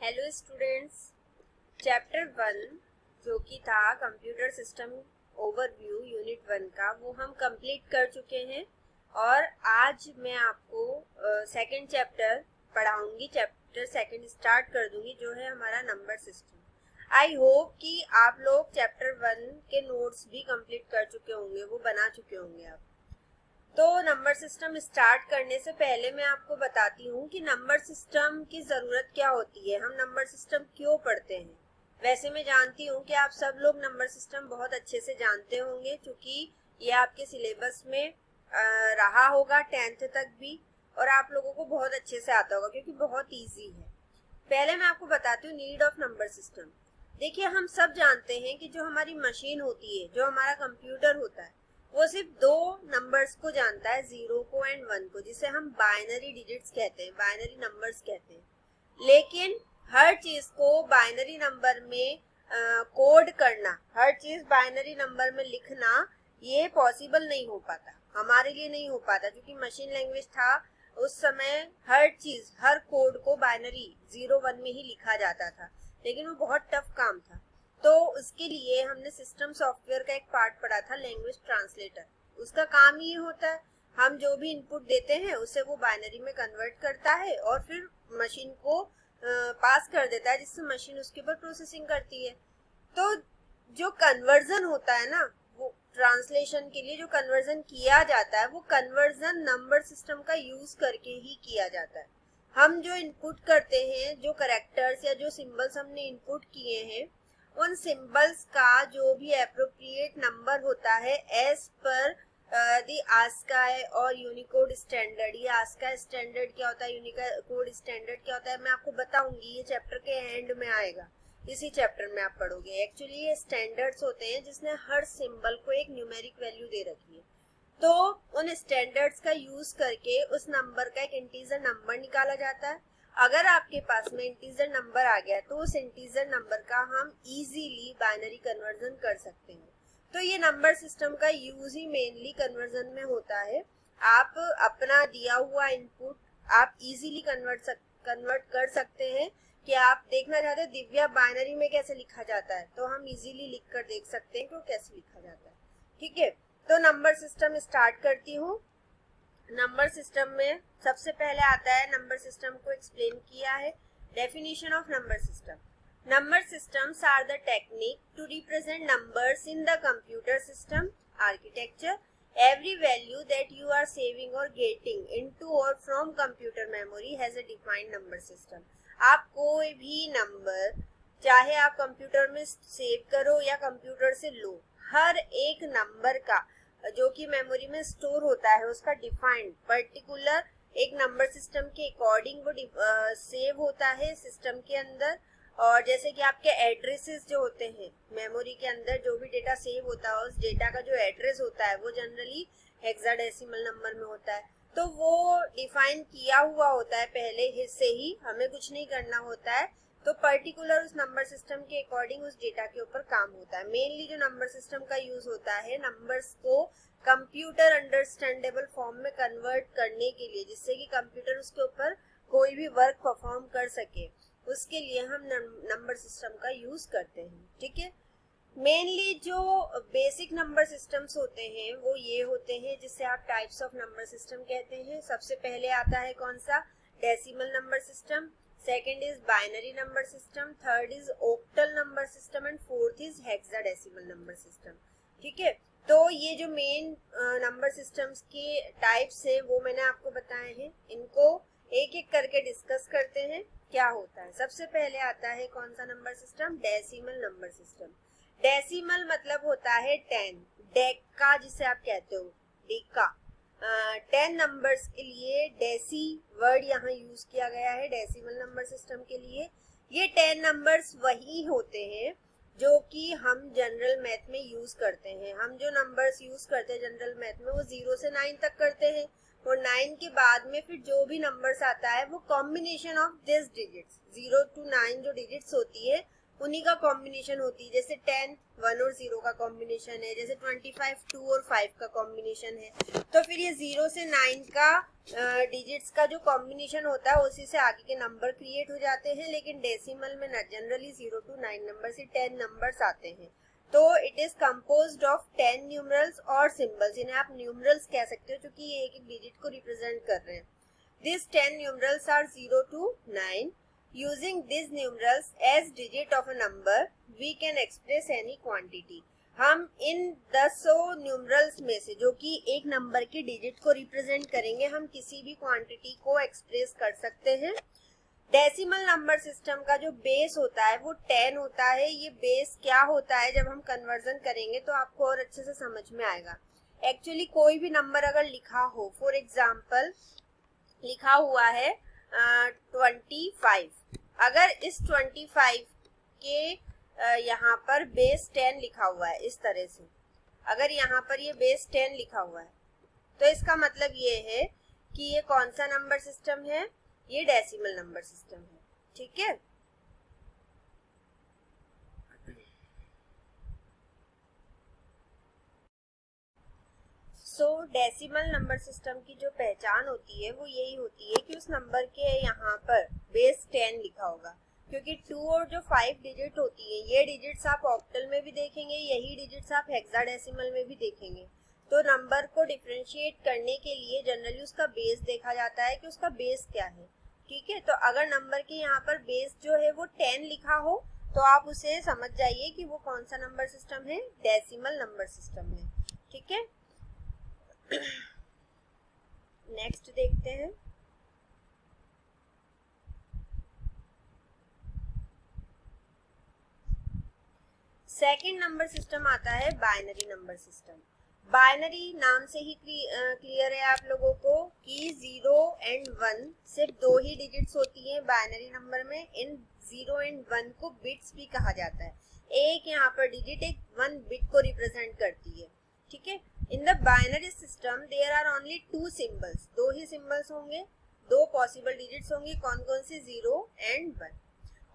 Hello students, chapter 1 जो कि था कंप्यूटर सिस्टम ओवरव्यू यूनिट 1 का, वो हम कंप्लीट कर चुके हैं। और आज मैं आपको सेकंड चैप्टर पढ़ाऊंगी। चैप्टर सेकंड स्टार्ट कर दूंगी, जो है हमारा नंबर सिस्टम। आई होप कि आप लोग चैप्टर 1 के नोट्स भी कंप्लीट कर चुके होंगे, वो बना चुके होंगे आप। तो नंबर सिस्टम स्टार्ट करने से पहले मैं आपको बताती हूँ कि नंबर सिस्टम की ज़रूरत क्या होती है, हम नंबर सिस्टम क्यों पढ़ते हैं। वैसे मैं जानती हूँ कि आप सब लोग नंबर सिस्टम बहुत अच्छे से जानते होंगे, क्योंकि ये आपके सिलेबस में रहा होगा 10th तक भी, और आप लोगों को बहुत अच्छे से आता होगा क्योंकि बहुत ईजी है। पहले मैं आपको बताती हूँ नीड ऑफ नंबर सिस्टम। देखिए, हम सब जानते हैं कि जो हमारी मशीन होती है, जो हमारा कंप्यूटर होता है, वो सिर्फ दो नंबर्स को जानता है, 0 को एंड 1 को, जिसे हम बाइनरी डिजिट्स कहते हैं, बाइनरी नंबर्स कहते हैं। लेकिन हर चीज को बाइनरी नंबर में कोड करना, हर चीज बाइनरी नंबर में लिखना, ये पॉसिबल नहीं हो पाता, हमारे लिए नहीं हो पाता, क्योंकि मशीन लैंग्वेज था उस समय। हर चीज, हर कोड को बाइनरी 0-1 में ही लिखा जाता था, लेकिन वो बहुत टफ काम था। तो उसके लिए हमने सिस्टम सॉफ्टवेयर का एक पार्ट पढ़ा था, लैंग्वेज ट्रांसलेटर। उसका काम ये होता है, हम जो भी इनपुट देते हैं उसे वो बाइनरी में कन्वर्ट करता है और फिर मशीन को पास कर देता है, जिससे मशीन उसके ऊपर प्रोसेसिंग करती है। तो जो कन्वर्जन होता है ना, वो ट्रांसलेशन के लिए जो कन्वर्जन किया जाता है, वो कन्वर्जन नंबर सिस्टम का यूज करके ही किया जाता है। हम जो इनपुट करते हैं, जो कैरेक्टर्स या जो सिंबल्स हमने इनपुट किए हैं, उन सिंबल्स का जो भी एप्रोप्रिएट नंबर होता है एज पर दी आस्काई और यूनिकोड स्टैंडर्ड। ये आस्काई स्टैंडर्ड क्या होता है, यूनिकोड स्टैंडर्ड क्या होता है, मैं आपको बताऊंगी। ये चैप्टर के एंड में आएगा, इसी चैप्टर में आप पढ़ोगे। एक्चुअली ये स्टैंडर्ड्स होते हैं जिसने हर सिंबल को एक न्यूमेरिक वैल्यू दे रखी है। तो उन स्टैंडर्ड्स का यूज करके उस नंबर का एक इंटीजर नंबर निकाला जाता है। अगर आपके पास में इंटीजर नंबर आ गया तो उस इंटीजर नंबर का हम इजीली बाइनरी कन्वर्जन कर सकते हैं। तो ये नंबर सिस्टम का यूज ही मेनली कन्वर्जन में होता है। आप अपना दिया हुआ इनपुट आप इजीली कन्वर्ट कर सकते हैं। कि आप देखना चाहते हैं दिव्या बाइनरी में कैसे लिखा जाता है, तो हम इजीली लिख कर देख सकते हैं कि वो कैसे लिखा जाता है। ठीक है, तो नंबर सिस्टम स्टार्ट करती हूँ। नंबर सिस्टम में सबसे पहले आता है, नंबर सिस्टम को एक्सप्लेन किया है। Definition of number system: number systems are the technique to represent numbers in the computer system architecture. Every value that you are saving or getting into or from computer memory has a defined number system. आप कोई भी number, चाहे आप computer में save करो या computer से लो, हर एक नंबर का जो कि मेमोरी में स्टोर होता है, उसका डिफाइंड पर्टिकुलर एक नंबर सिस्टम के अकॉर्डिंग वो सेव होता है सिस्टम के अंदर। और जैसे कि आपके एड्रेसेस जो होते हैं मेमोरी के अंदर, जो भी डेटा सेव होता है, उस डेटा का जो एड्रेस होता है वो जनरली हेक्साडेसिमल नंबर में होता है। तो वो डिफाइन किया हुआ होता है पहले से ही, हमें कुछ नहीं करना होता है। तो पर्टिकुलर उस नंबर सिस्टम के अकॉर्डिंग उस डेटा के ऊपर काम होता है। मेनली जो नंबर सिस्टम का यूज होता है नंबर्स को कंप्यूटर अंडरस्टैंडेबल फॉर्म में कन्वर्ट करने के लिए, जिससे कि कंप्यूटर उसके ऊपर कोई भी वर्क परफॉर्म कर सके, उसके लिए हम नंबर सिस्टम का यूज करते हैं। ठीक है, मेनली जो बेसिक नंबर सिस्टम्स होते हैं वो ये होते हैं, जिससे आप टाइप्स ऑफ नंबर सिस्टम कहते हैं। सबसे पहले आता है कौन सा, decimal number system, second is binary number system, third is octal number system and fourth is hexadecimal number system. ठीक है, तो ये जो मेन नंबर सिस्टम्स के टाइप्स है वो मैंने आपको बताए हैं। इनको एक एक करके डिस्कस करते हैं क्या होता है। सबसे पहले आता है कौन सा number system, decimal number system. Decimal मतलब होता है 10, डेका जिसे आप कहते हो, डेका। 10 नंबर्स के लिए डेसी वर्ड यहाँ यूज किया गया है डेसिमल नंबर सिस्टम के लिए। ये 10 नंबर्स वही होते हैं जो कि हम जनरल मैथ में यूज करते हैं। हम जो नंबर्स यूज करते हैं जनरल मैथ में वो 0 से 9 तक करते हैं, और 9 के बाद में फिर जो भी नंबर्स आता है वो combination of this digits, 0 to 9 जो डिजिट्स होती है उन्हीं का कॉम्बिनेशन होती है। जैसे 10 1 और 0 का कॉम्बिनेशन है, जैसे 25 2 और 5 का कॉम्बिनेशन है। तो फिर ये 0 से 9 का डिजिट्स का जो कॉम्बिनेशन होता है उसी से आगे के नंबर क्रिएट हो जाते हैं। लेकिन डेसिमल में ना जनरली 0 to 9 नंबर से 10 नंबर्स आते हैं। तो it is composed of 10 numerals और सिंबल्स। इन्हें आप न्यूमरल्स कह सकते हो क्योंकि ये एक एक डिजिट को रिप्रेजेंट कर रहे हैं। This 10 numerals are 0 to 9. Using these numerals as digit of a number, we can express any quantity. हम इन 10 न्यूमरल्स में से जो कि एक नंबर के डिजिट को रिप्रेजेंट करेंगे, हम किसी भी क्वांटिटी को एक्सप्रेस कर सकते हैं। डेसिमल नंबर सिस्टम का जो बेस होता है वो 10 होता है। ये बेस क्या होता है जब हम कन्वर्जन करेंगे तो आपको और अच्छे से समझ में आएगा। एक्चुअली कोई भी नंबर अगर लिखा हो, फॉर एग्जाम्पल लिखा हुआ है 25, अगर इस 25 के यहाँ पर बेस 10 लिखा हुआ है इस तरह से, अगर यहाँ पर ये बेस 10 लिखा हुआ है तो इसका मतलब ये है कि ये कौन सा नंबर सिस्टम है, ये डेसिमल नंबर सिस्टम है। ठीक है, सो डेसिमल नंबर सिस्टम की जो पहचान होती है वो यही होती है कि उस नंबर के यहाँ पर बेस 10 लिखा होगा। क्योंकि 2 और जो 5 डिजिट होती है, ये डिजिट्स आप ऑक्टल में भी देखेंगे, यही डिजिट्स आप हेक्साडेसिमल में भी देखेंगे। तो नंबर को डिफरेंशिएट करने के लिए जनरली उसका बेस देखा जाता है कि उसका बेस क्या है। ठीक है, तो अगर नंबर के यहाँ पर बेस जो है वो 10 लिखा हो तो आप उसे समझ जाइए कि वो कौन सा नंबर सिस्टम है, डेसिमल नंबर सिस्टम है। ठीक है, नेक्स्ट देखते हैं। सेकंड नंबर सिस्टम आता है बाइनरी नंबर सिस्टम। बाइनरी नाम से ही क्लियर है आप लोगों को कि 0 एंड 1 सिर्फ 2 ही डिजिट्स होती हैं बाइनरी नंबर में। इन 0 एंड 1 को बिट्स भी कहा जाता है। एक यहाँ पर डिजिट एक 1 बिट को रिप्रेजेंट करती है। ठीक है, in the binary system there are only 2 symbols, 2 ही सिंबल्स होंगे, 2 पॉसिबल डिजिट्स होंगे। कौन कौन से, 0 and 1।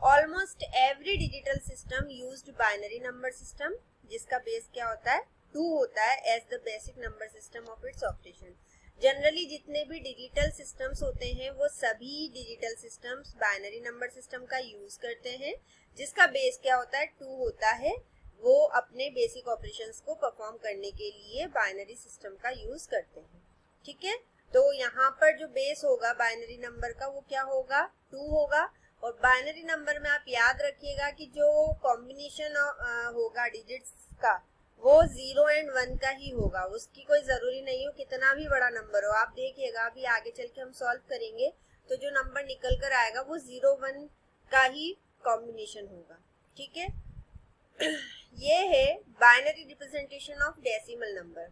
Almost every digital system used binary number system, जिसका बेस क्या होता है, 2 होता है as the basic number system of its operation. Generally जितने भी डिजिटल सिस्टम्स होते हैं वो सभी digital systems binary number system का यूज करते हैं, जिसका बेस क्या होता है, 2 होता है। वो अपने बेसिक ऑपरेशंस को परफॉर्म करने के लिए बाइनरी सिस्टम का यूज करते हैं। ठीक है, तो यहाँ पर जो बेस होगा बाइनरी नंबर का वो क्या होगा, 2 होगा। और बाइनरी नंबर में आप याद रखिएगा कि जो कॉम्बिनेशन होगा डिजिट्स का वो 0 एंड 1 का ही होगा। उसकी कोई जरूरी नहीं हो कितना भी बड़ा नंबर हो। आप देखिएगा अभी आगे चल के हम सॉल्व करेंगे तो जो नंबर निकल कर आएगा वो 0 1 का ही कॉम्बिनेशन होगा। ठीक है, ये है binary representation of decimal number.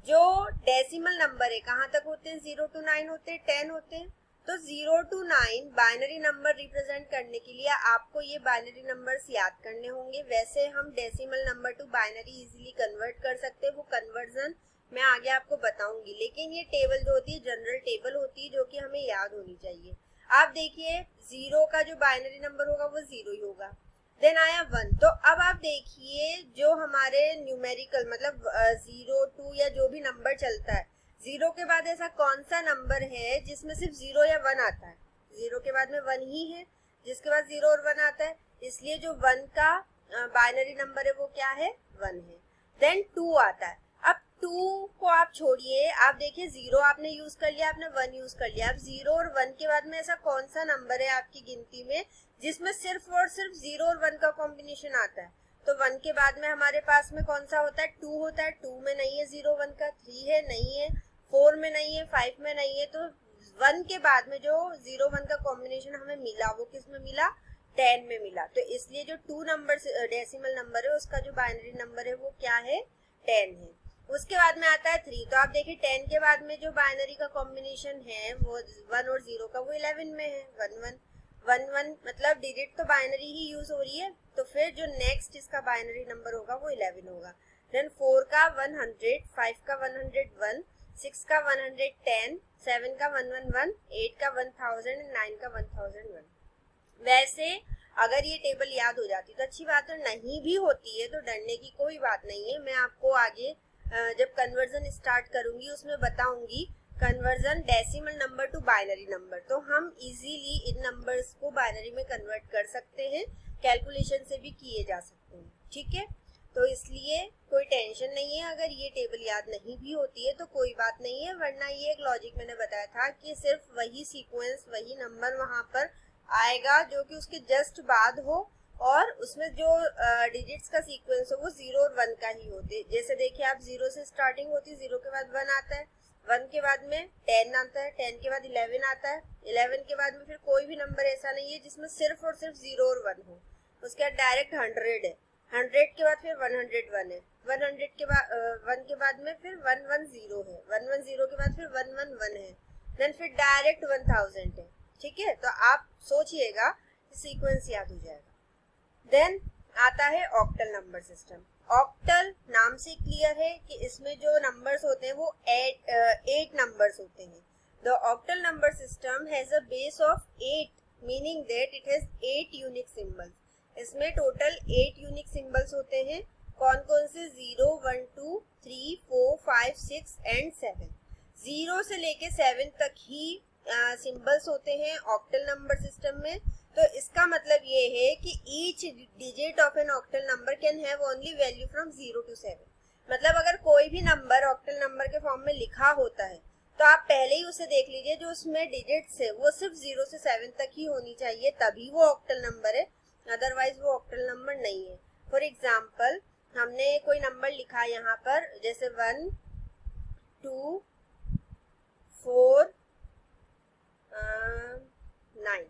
जो डेसिमल नंबर है कहाँ तक होते हैं, 0 to 9 होते हैं, 10 होते हैं। तो 0 to 9 बाइनरी नंबर रिप्रेजेंट करने के लिए आपको ये बाइनरी नंबर्स याद करने होंगे। वैसे हम decimal number two binary easily convert कर सकते हैं, वो कन्वर्जन मैं आगे आपको बताऊंगी। लेकिन ये टेबल जो होती है जनरल टेबल होती है जो कि हमें याद होनी चाहिए। आप देखिए 0 का जो बाइनरी नंबर होगा वो 0 ही होगा। देन आया 1। तो अब आप देखिए जो हमारे न्यूमेरिकल मतलब 0 2 या जो भी नंबर चलता है, 0 के बाद ऐसा कौन सा नंबर है जिसमें सिर्फ 0 या 1 आता है, 0 के बाद में 1 ही है, जिसके बाद 0 और 1 आता है। इसलिए जो 1 का बाइनरी नंबर है वो क्या है, 1 है। देन 2 आता है। अब 2 को आप छोड़िए, आप देखिए 0 आपने यूज कर लिया, आपने 1 यूज कर लिया। अब 0 और 1 के बाद में ऐसा कौन सा नंबर है आपकी गिनती में जिसमें सिर्फ और सिर्फ 0 और 1 का कॉम्बिनेशन आता है। तो 1 के बाद में हमारे पास में कौन सा होता है, 2 होता है। 2 में नहीं है 0 1 का, 3 है नहीं है, 4 में नहीं है, 5 में नहीं है। तो 1 के बाद में जो 0 1 का कॉम्बिनेशन हमें मिला वो किस में मिला, 10 में मिला। तो इसलिए जो 2 नंबर डेसिमल नंबर है उसका जो बाइनरी नंबर है वो क्या है, 10 है। उसके बाद में आता है 3। तो आप देखिए 10 के बाद में जो बाइनरी का कॉम्बिनेशन है वो 1 और 0 का वो 11 में है। 1 1 1 1 मतलब डिजिट तो बाइनरी ही यूज हो रही है। तो फिर जो नेक्स्ट इसका बाइनरी नंबर होगा वो 11 होगा। देन 4 का 100, 5 का 101, 6 का 110, 7 का 111, 8 का 1000, 9 का 1001। वैसे अगर ये टेबल याद हो जाती तो अच्छी बात है, नहीं भी होती है तो डरने की कोई बात नहीं है। मैं आपको आगे जब कन्वर्जन स्टार्ट करूंगी उसमें बताऊंगी conversion decimal number two binary number, तो हम इजीली इन नंबर्स को बाइनरी में कन्वर्ट कर सकते हैं, कैलकुलेशन से भी किए जा सकते हैं। ठीक है, तो इसलिए कोई टेंशन नहीं है, अगर ये टेबल याद नहीं भी होती है तो कोई बात नहीं है, वरना ये एक लॉजिक मैंने बताया था कि सिर्फ वही सीक्वेंस वही नंबर वहां पर आएगा जो कि उसके जस्ट बाद हो, और उसमें जो डिजिट्स का सीक्वेंस हो वो 0 और 1 का ही हो। जैसे देखिए आप 0 से स्टार्टिंग होती है, 0 के बाद 1 आता है, 1 के बाद में 10 आता है, 10 के बाद 11 आता है, 11 के बाद में फिर कोई भी नंबर ऐसा नहीं है जिसमें सिर्फ और सिर्फ 0 और 1 हो। उसके बाद डायरेक्ट 100 है, 100 के बाद फिर 101 है, 100 के बाद 1 के बाद में फिर 110 है, 110 के बाद फिर 111 है, देन फिर डायरेक्ट 1000 है। ठीक है, तो आप सोचिएगा सीक्वेंस याद हो जाएगा। देन आता है ऑक्टल नंबर सिस्टम। ऑक्टल नाम से क्लियर है कि इसमें जो नंबर्स होते हैं वो 8 नंबर्स होते हैं। The octal number system has a base of 8, meaning that it has 8 unique symbols. इसमें टोटल 8 यूनिक सिंबल्स होते हैं। कौन कौन से? 0, 1, 2, 3, 4, 5, 6 एंड 7। 0 से लेके 7 तक ही सिंबल्स होते हैं ऑक्टल नंबर सिस्टम में। तो इसका मतलब ये है कि each digit of an octal number can have only value from 0 to 7। मतलब अगर कोई भी नंबर ऑक्टल नंबर के फॉर्म में लिखा होता है तो आप पहले ही उसे देख लीजिए, जो उसमें डिजिट्स है वो सिर्फ 0 से 7 तक ही होनी चाहिए, तभी वो ऑक्टल नंबर है, अदरवाइज वो ऑक्टल नंबर नहीं है। फॉर एग्जाम्पल हमने कोई नंबर लिखा यहाँ पर, जैसे 1, 2, 4, 9।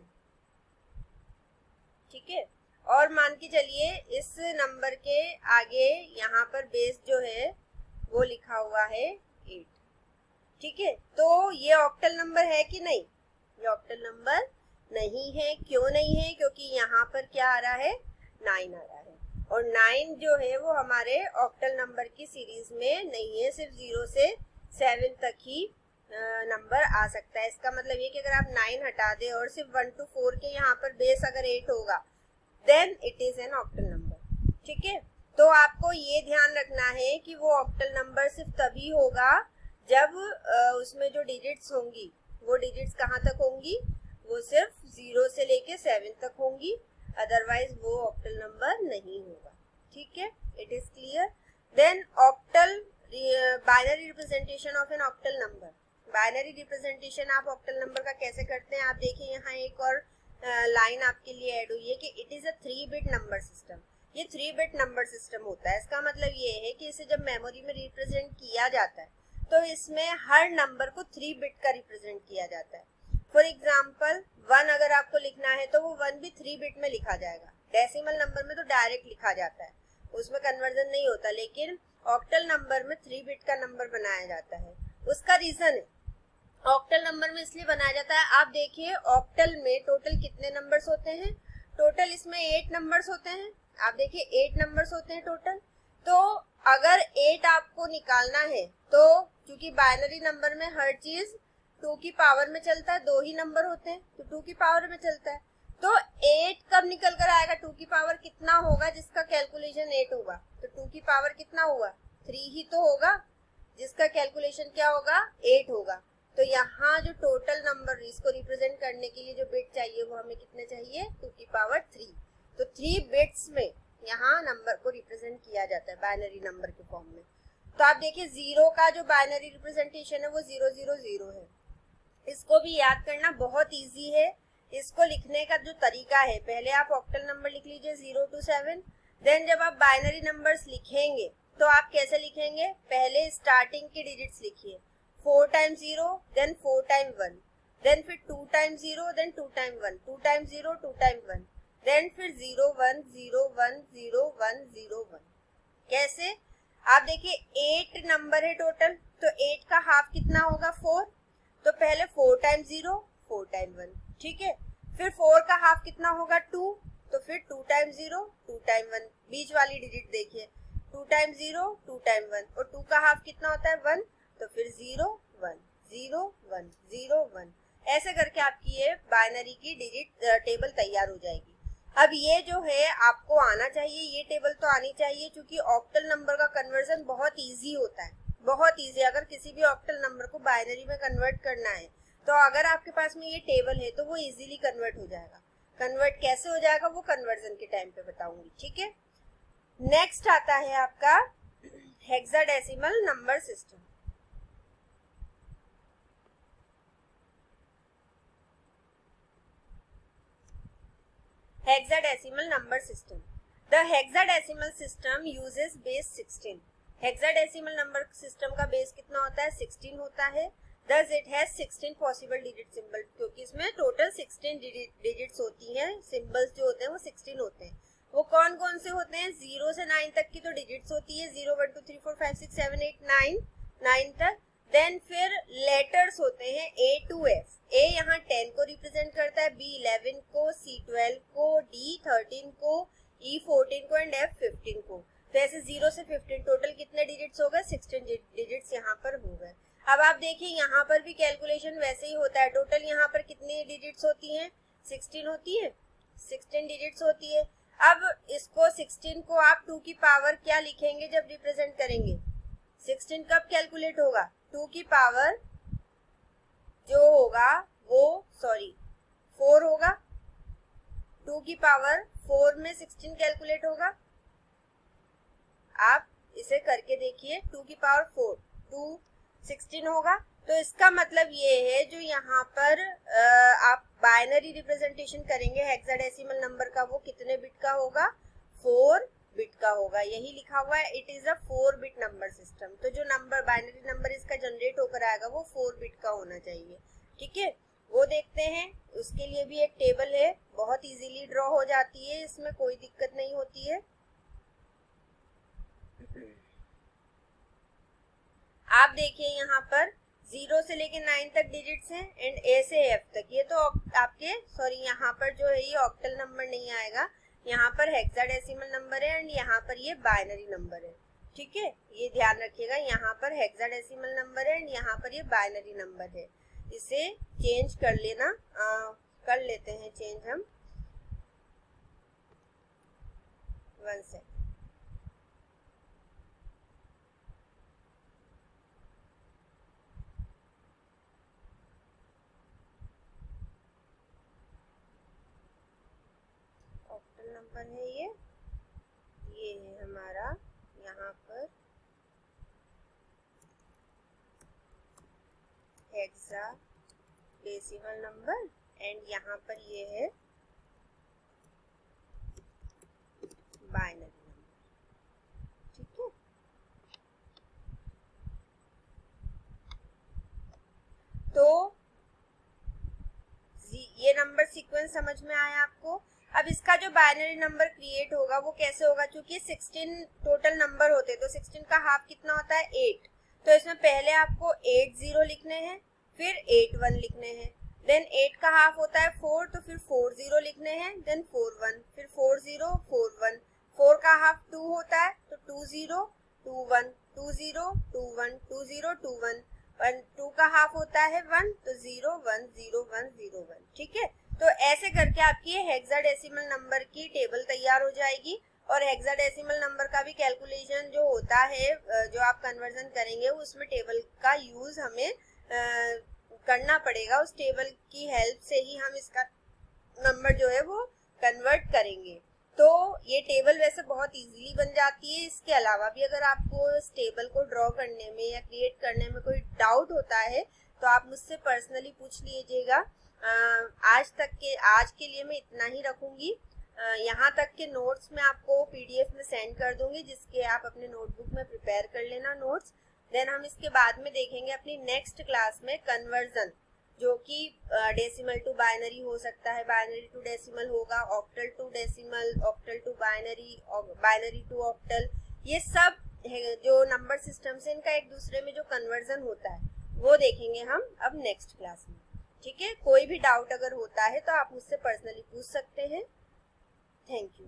ठीक है, और मान के चलिए इस नंबर के आगे यहाँ पर बेस जो है वो लिखा हुआ है 8। ठीक है, तो ये ऑक्टल नंबर है कि नहीं? ये ऑक्टल नंबर नहीं है। क्यों नहीं है? क्योंकि यहाँ पर क्या आ रहा है? 9 आ रहा है, और 9 जो है वो हमारे ऑक्टल नंबर की सीरीज में नहीं है, सिर्फ 0 से 7 तक ही नंबर आ सकता है। इसका मतलब ये कि अगर आप 9 हटा दें और सिर्फ 1 to 4 के यहाँ पर बेस अगर 8 होगा then it is an octal number. ठीक है, तो आपको ये ध्यान रखना है कि वो ऑक्टल नंबर सिर्फ तभी होगा जब उसमें जो डिजिट्स होंगी वो डिजिट्स कहाँ तक होंगी? वो सिर्फ 0 से लेके 7 तक होंगी, अदरवाइज वो ऑक्टल नंबर नहीं होगा। ठीक है, it is clear. Then octal binary representation of an octal number. Binary representation आप ऑक्टल नंबर का कैसे करते हैं? आप देखिए यहाँ एक और लाइन आपके लिए ऐड हुई है कि it is a 3 bit number system. ये 3 बिट नंबर सिस्टम होता है। इसका मतलब ये है कि इसे जब मेमोरी में रिप्रेजेंट किया जाता है तो इसमें हर नंबर को 3 बिट का रिप्रेजेंट किया जाता है। फॉर एग्जाम्पल 1 अगर आपको लिखना है तो वो 1 भी 3 बिट में लिखा जाएगा। डेसिमल नंबर में तो डायरेक्ट लिखा जाता है, उसमें कन्वर्जन नहीं होता, लेकिन ऑक्टल नंबर में 3 बिट का नंबर बनाया जाता है। उसका रीजन है, ऑक्टल नंबर में इसलिए बनाया जाता है, आप देखिए ऑक्टल में टोटल कितने नंबर्स होते हैं? टोटल इसमें 8 नंबर्स होते हैं। आप देखिए 8 नंबर्स होते हैं टोटल। तो अगर 8 आपको निकालना है तो क्योंकि बाइनरी नंबर में हर चीज 2 की पावर में चलता है, 2 ही नंबर होते हैं तो 2 की पावर में चलता है, तो 8 कब निकल कर आएगा? 2 की पावर कितना होगा जिसका कैलकुलेशन 8 होगा? तो 2 की पावर कितना हुआ? 3 ही तो होगा, जिसका कैलकुलेशन क्या होगा? 8 होगा। तो यहाँ जो टोटल नंबर इसको रिप्रेजेंट करने के लिए जो बिट चाहिए वो हमें कितने चाहिए? 2 की पावर 3। तो 3 बिट्स में यहाँ नंबर को रिप्रेजेंट किया जाता है बाइनरी नंबर के फॉर्म में। तो आप देखिए 0 का जो बाइनरी रिप्रेजेंटेशन है वो 000 है। इसको भी याद करना बहुत इजी है। इसको लिखने का जो तरीका है, पहले आप ऑक्टल नंबर लिख लीजिए 0 to 7। देन जब आप बाइनरी नंबर्स लिखेंगे तो आप कैसे लिखेंगे? पहले स्टार्टिंग के डिजिट्स लिखिए, 4 times 0, then 4 times 1, then फिर 2 times 0, then 2 times 1, 2 times 0, 2 times 1, then फिर 0 1 0 1 0 1 0 1। कैसे? आप देखिए 8 नंबर है टोटल, तो 8 का हाफ कितना होगा? 4। तो पहले 4 times 0, 4 times 1। ठीक है, फिर 4 का हाफ कितना होगा? 2। तो फिर 2 times 0, 2 times 1। बीच वाली डिजिट देखिए, 2 times 0, 2 times 1, और 2 का हाफ कितना होता है? 1। तो फिर 0 1 0 1 0 1, ऐसे करके आपकी ये बाइनरी की डिजिट टेबल तैयार हो जाएगी। अब ये जो है आपको आना चाहिए, ये टेबल तो आनी चाहिए, क्योंकि ऑक्टल नंबर का कन्वर्जन बहुत इजी होता है, बहुत इजी। अगर किसी भी ऑक्टल नंबर को बाइनरी में कन्वर्ट करना है तो अगर आपके पास में ये टेबल है तो वो इजीली कन्वर्ट हो जाएगा। कन्वर्ट कैसे हो जाएगा वो कन्वर्जन के टाइम पे बताऊंगी, ठीक है। नेक्स्ट आता है आपका hexadecimal number system. Hexadecimal number system. The hexadecimal system uses base 16। Hexadecimal number system का बेस कितना होता है? 16 होता है। Thus it has 16 possible digit symbol, क्योंकि इसमें टोटल 16 डिजिट्स होती हैं, सिंबल्स जो होते हैं वो 16 होते हैं। वो कौन कौन से होते हैं? 0 से 9 तक की तो डिजिट्स होती है, 0 1 2 3 4 5 6 7 8 9 9 तक। देन फिर लेटर्स होते हैं A to F। A यहाँ 10 को रिप्रेजेंट करता है, B 11 को, C 12 को, D 13 को, E 14 को एंड F 15 को। तो ऐसे 0 से 15 टोटल कितने डिजिट्स हो गए? 16 डिजिट्स यहाँ पर हो गए। अब आप देखिए यहाँ पर भी कैलकुलेशन वैसे ही होता है। टोटल यहाँ पर कितनी डिजिट्स होती हैं? 16 होती है, 16 डिजिट्स होती है। अब इसको 16 को आप 2 की पावर क्या लिखेंगे जब रिप्रेजेंट करेंगे? 16 कब कैलकुलेट होगा? 2 की पावर जो होगा वो 4 होगा। 2 की पावर 4 में 16 कैलकुलेट होगा। आप इसे करके देखिए, 2 की पावर 4 2 16 होगा। तो इसका मतलब ये है जो यहाँ पर आप बाइनरी रिप्रेजेंटेशन करेंगे हेक्साडेसिमल नंबर का, वो कितने बिट का होगा? 4 बिट का होगा। यही लिखा हुआ है, it is a 4 bit number system. तो जो नंबर बाइनरी नंबर इसका जनरेट होकर आएगा वो 4 बिट का होना चाहिए, ठीक है। वो देखते हैं, उसके लिए भी एक टेबल है, बहुत इजीली ड्रॉ हो जाती है, इसमें कोई दिक्कत नहीं होती है। आप देखिए यहाँ पर 0 से लेके 9 तक डिजिट्स हैं एंड A से F तक। ये तो आपके यहाँ पर जो है ये ऑक्टल नंबर नहीं आएगा, यहाँ पर हेक्साडेसिमल नंबर है एंड यहाँ पर ये बाइनरी नंबर है, ठीक है। ये ध्यान रखिएगा, यहाँ पर हेक्साडेसिमल नंबर है एंड यहाँ पर ये बाइनरी नंबर है। इसे चेंज कर लेना, कर लेते हैं चेंज हम। 1 सेकंड। नंबर है ये है हमारा यहाँ पर हेक्साडेसिमल नंबर एंड यहाँ पर ये है बाइनरी नंबर, ठीक है। तो ये नंबर सीक्वेंस समझ में आया आपको? अब इसका जो बाइनरी नंबर क्रिएट होगा वो कैसे होगा? क्योंकि 16 टोटल नंबर होते हैं तो 16 का हाफ कितना होता है? 8। तो इसमें पहले आपको 8 0 लिखने हैं, फिर 8 1 लिखने हैं। देन 8 का हाफ होता है 4, तो फिर 4 0 लिखने हैं, देन 4 1, फिर 4 0 4 1। 4 का हाफ 2 होता है तो 2 0 2 1 2 0 2 1 2 0 2 1। 2 का हाफ होता है 1, तो 0 1 0 1 0 1, ठीक है। तो ऐसे करके आपकी हेक्साडेसिमल नंबर की टेबल तैयार हो जाएगी। और हेक्साडेसिमल नंबर का भी कैलकुलेशन जो होता है, जो आप कन्वर्जन करेंगे उसमें टेबल का यूज हमें करना पड़ेगा। उस टेबल की हेल्प से ही हम इसका नंबर जो है वो कन्वर्ट करेंगे। तो ये टेबल वैसे बहुत इजीली बन जाती है। इसके अलावा भी अगर आपको इस टेबल को ड्रॉ करने में या क्रिएट करने में कोई डाउट होता है तो आप मुझसे पर्सनली पूछ लीजिएगा। आज के लिए मैं इतना ही रखूंगी। यहाँ तक के नोट्स मैं आपको पीडीएफ में सेंड कर दूंगी, जिसके आप अपने नोटबुक में प्रिपेयर कर लेना नोट्स। देन हम इसके बाद में देखेंगे अपनी नेक्स्ट क्लास में कन्वर्जन, जो कि डेसिमल टू बाइनरी हो सकता है, बाइनरी टू डेसिमल होगा, octal to decimal, octal to binary, binary to octal. ये सब जो नंबर सिस्टम्स है इनका एक दूसरे में जो कन्वर्जन होता है वो देखेंगे हम अब नेक्स्ट क्लास में, ठीक है। कोई भी डाउट अगर होता है तो आप मुझसे पर्सनली पूछ सकते हैं। Thank you.